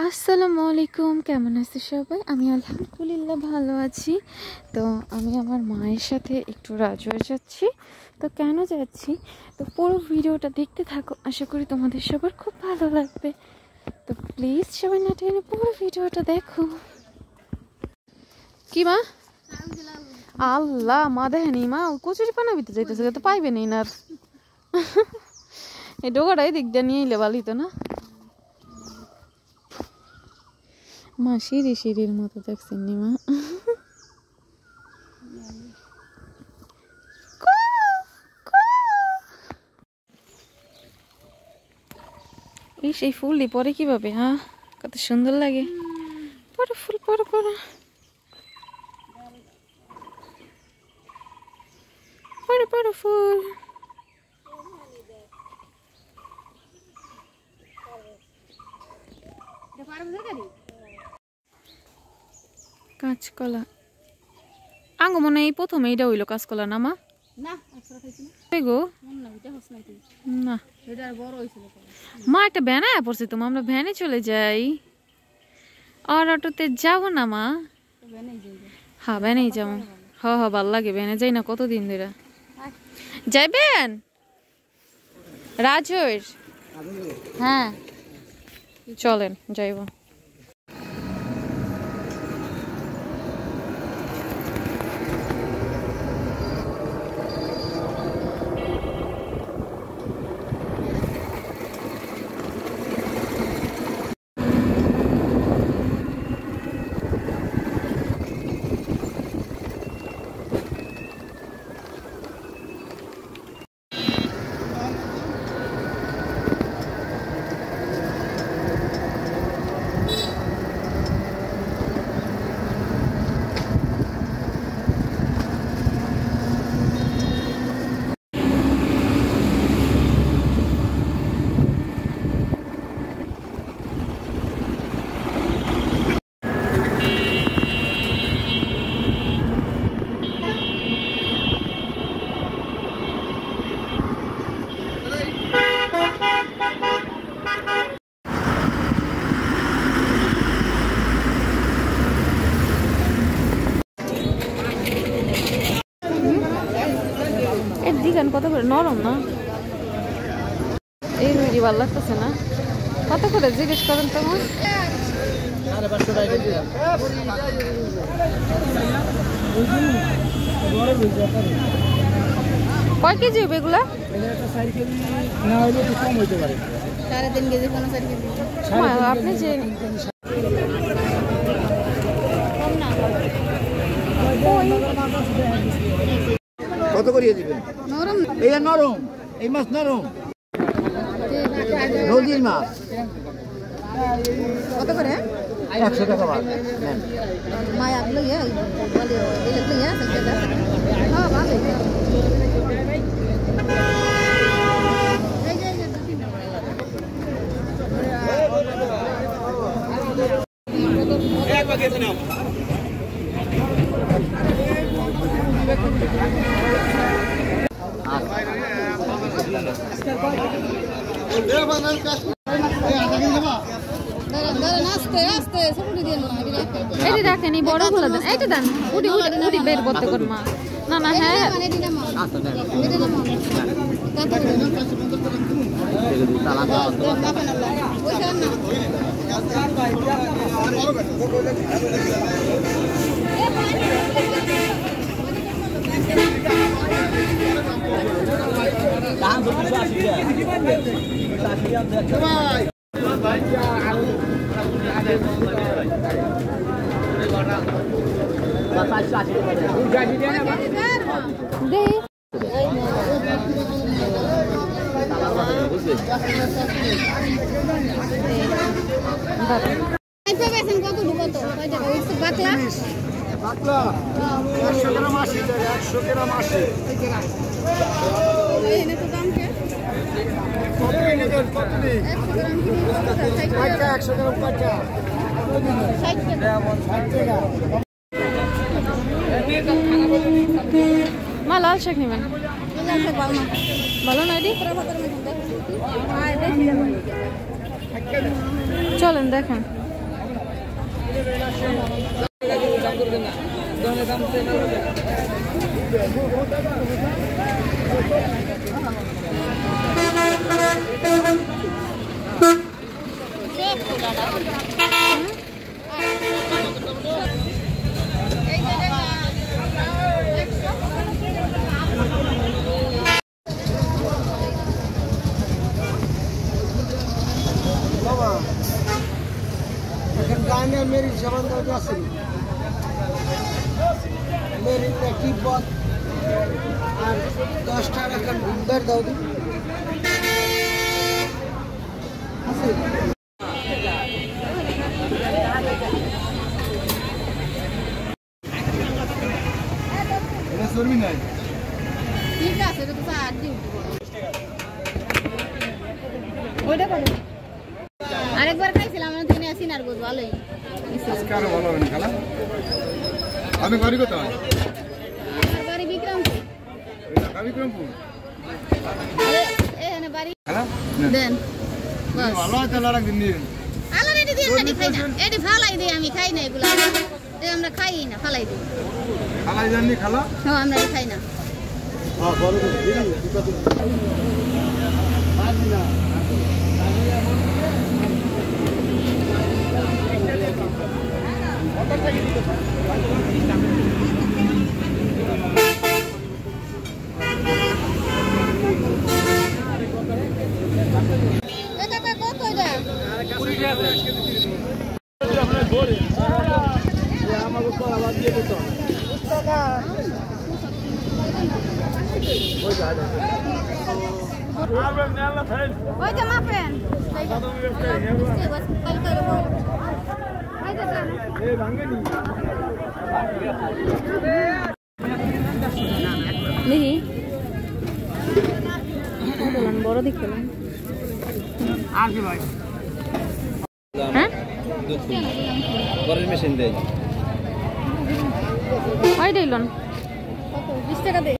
আসসালামু আলাইকুম, কেমন আছো সবাই? আমি আলহামদুলিল্লাহ ভালো আছি। তো আমি আমার মায়ের সাথে একটু রাজবাড়ি যাচ্ছি। তো কেন যাচ্ছি, তো পুরো ভিডিওটা দেখতে থাকো, আশা করি তোমাদের সবার খুব ভালো লাগবে। তো প্লিজ সবাই না টেনে পুরো ভিডিওটা দেখো। কি মা? আল্লাহ, মা দেখেনি, মা কচুরি পানাবিতে যাইতেছে, তো পাইবে নি না। এই ডোগাটাই দিক দিয়ে নিয়ে এলে ভালোই তো না। মা সিঁড়ির মতো দেখছেন নি মা? সেই ফুলটি পরে কিভাবে, হ্যাঁ কত সুন্দর লাগে। পরে ফুল পরে পরে পরে পরে ফুল। কাঁচকলা আঙ্গ মনে এই প্রথম এইটা হইলো কাঁচকলা না মা? গো না মা, একটা ভ্যানে পড়ছে তো, আমরা ভ্যানে চলে যাই। আর অটোতে যাবো না মা? হ্যাঁ ভ্যানেই যাবো। হ ভাল লাগে, ভ্যানে যাই না কতদিন ধরে। যাইবেন রাজর? হ্যাঁ চলেন যাইব। দিগান কত করে? নরম না এই রুটি, ভালো লাগতেছে না। কত করে জিজ্ঞেস করেন তোমার? কয় কেজি হবে এগুলা? আপনি যে কত করিয়ে দিবেন? নরম, এইটা নরম, এই মাছ নরম, নদীর মাছ। কত করে? 100 টাকা ভালো। মায়া লইয়া লইয়া হ্যাঁ ভালো। দেখেন এই বড় গুলো দেন, এইটা দেন, উঠি উঠি উঠি বের করতে কর মা। না না হ্যাঁ মা লাল শাক নেবেন? ভালো না এটি? চলেন দেখেন। मेरी जवान मेरी कीबोर्ड और 10 টাকা ভিন্ডার দাও দি এটা সরবি নাই ঠিক আছে এটা তো আর দিও ওইটা কত আরেকবার খাইছিলাম আমরা দিনে আসি না আর বুঝ ভালোই আজকাল ভালো হবে না খালা আমি বাড়ি কোথায় আমার বাড়ি বিক্রমপুর এটা বিক্রমপুর এখানে বাড়ি খালা দেন বাস ভালো আছে লাড়া দিন দিন আলা রেডি দিয়ে না খাই না এডি ফালাই দেই আমি খাই না এগুলা এ আমরা খাই না ফালাই দেই ফালাই জানি খালা হ্যাঁ আমরা খাই না হ্যাঁ বড় দিন দিন বাদ না বড় দেখলাম আর কি ভাই হ্যাঁ বড় মেশিন দেই আই দিলন কত 20 টাকা দে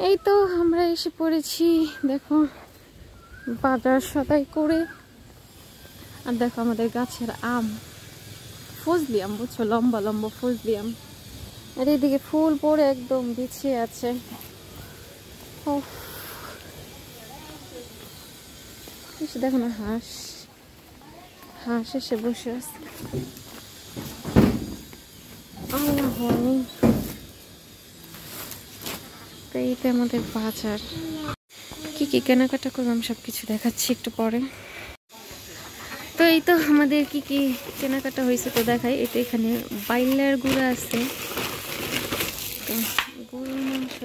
এই তো আমরা এসে পড়েছি দেখো বাজার সদাই করে আর দেখো আমাদের গাছের আম ফজলি আম বুঝছো লম্বা লম্বা ফজলি আম আর এদিকে ফুল পড়ে একদম বিছিয়ে আছে দেখো না হাঁস এসে বসে আছে তো এইটা আমাদের বাজার কি কি কেনাকাটা করলাম সবকিছু দেখাচ্ছি একটু পরে তো এই তো আমাদের কি কি কেনাকাটা হয়েছে তো দেখাই এটা এখানে বাইলের গুঁড়া আছে তো গরুর মাংস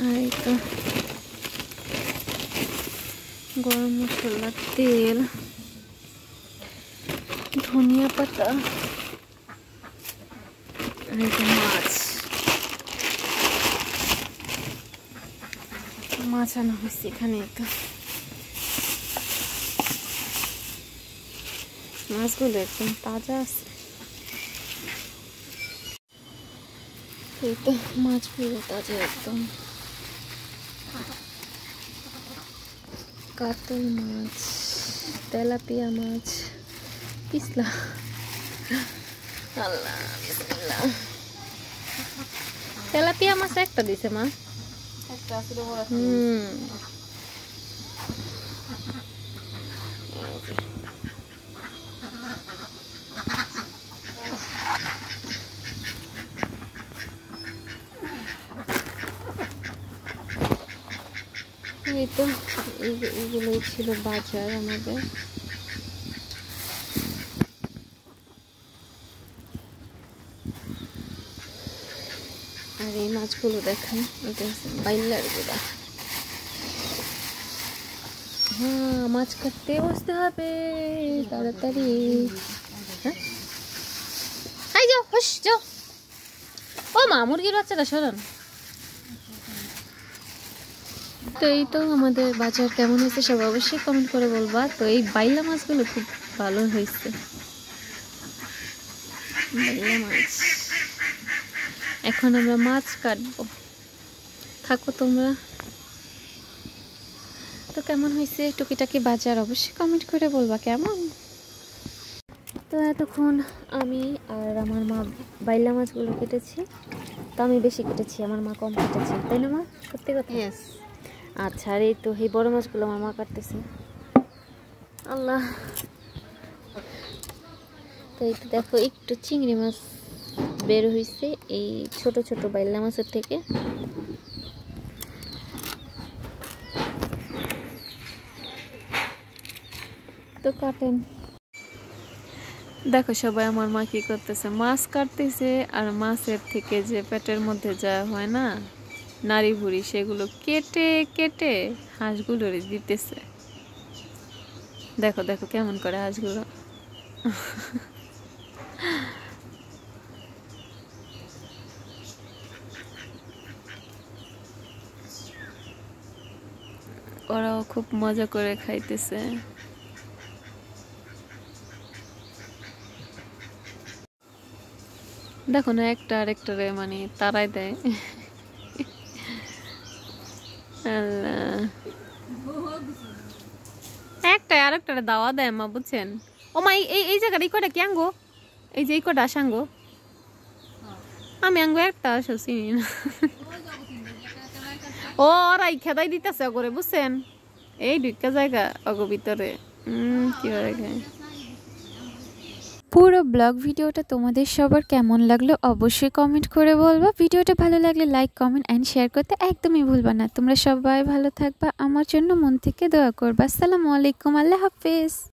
আর এই তো গরম মশলা তেল ধনিয়া পাতা আর এই তো মাছ আনা হয়েছে এখানে তো মাছগুলো একদম তাজা আছে এই তো মাছগুলো তাজা একদম কাতল মাছ তেলাপিয়া মাছ পিছলা আল্লাহ বিসমিল্লাহ তেলাপিয়া মাছ একটা দিছে মা একটা আসলে বড় এই তো এইগুলোই ছিল বাজার আমাদের। আর এই মাছগুলো দেখেন, এটা হচ্ছে বাইলার গুঁড়া। হ্যাঁ, মাছ কাটতে বসতে হবে তাড়াতাড়ি। হ্যাঁ, যাও হুস যাও। ও মা, মুরগির বাচ্চাটা সরান। তো এই তো আমাদের বাজার কেমন হয়েছে সব অবশ্যই কমেন্ট করে বলবা। তো এই বাইলা মাছগুলো খুব ভালো হয়েছে, বাইলা মাছ। এখন আমরা মাছ কাটবো, থাকো তোমরা। তো কেমন হয়েছে টুকিটাকি বাজার অবশ্যই কমেন্ট করে বলবা কেমন। তো এতক্ষণ আমি আর আমার মা বাইলা মাছগুলো কেটেছি। তো আমি বেশি কেটেছি, আমার মা কম কেটেছে, তাই না মা? সত্যি কথা। আচ্ছা, আর এই তো এই বড় মাছগুলো আমার মা কাটতেছে। আল্লাহ। তো এই তো দেখো একটু চিংড়ি মাছ বের হয়েছে এই ছোট ছোট বাইলা মাছের থেকে। তো কাটেন। দেখো সবাই আমার মা কি করতেছে, মাছ কাটতেছে। আর মাছের থেকে যে পেটের মধ্যে যা হয় না নাড়ি ভুড়ি, সেগুলো কেটে কেটে হাঁসগুলোর দিতেছে। দেখো দেখো কেমন করে হাঁসগুলো। ওরাও খুব মজা করে খাইতেছে। দেখো না, একটা আরেকটারে মানে তারাই দেয়। একটা আরেকটারে দাওয়া দেয় মা, বুঝছেন? ও মা, এই জায়গাটা এই কটা কি আঙ্গো? এই যে এই কটা আসাঙ্গো, আমি আঙ্গো একটা আসো চিনি না। ও ওরা এই খেদাই দিতেছে করে, বুঝছেন? এই দুইটা জায়গা অগো ভিতরে কিভাবে খায়। পুরো ব্লগ ভিডিওটা তোমাদের সবার কেমন লাগলো অবশ্যই কমেন্ট করে বলবা। ভিডিওটা ভালো লাগলে লাইক, কমেন্ট অ্যান্ড শেয়ার করতে একদমই ভুলবা না। তোমরা সবাই ভালো থাকবা, আমার জন্য মন থেকে দোয়া করবা। আসসালামু আলাইকুম, আল্লাহ হাফেজ।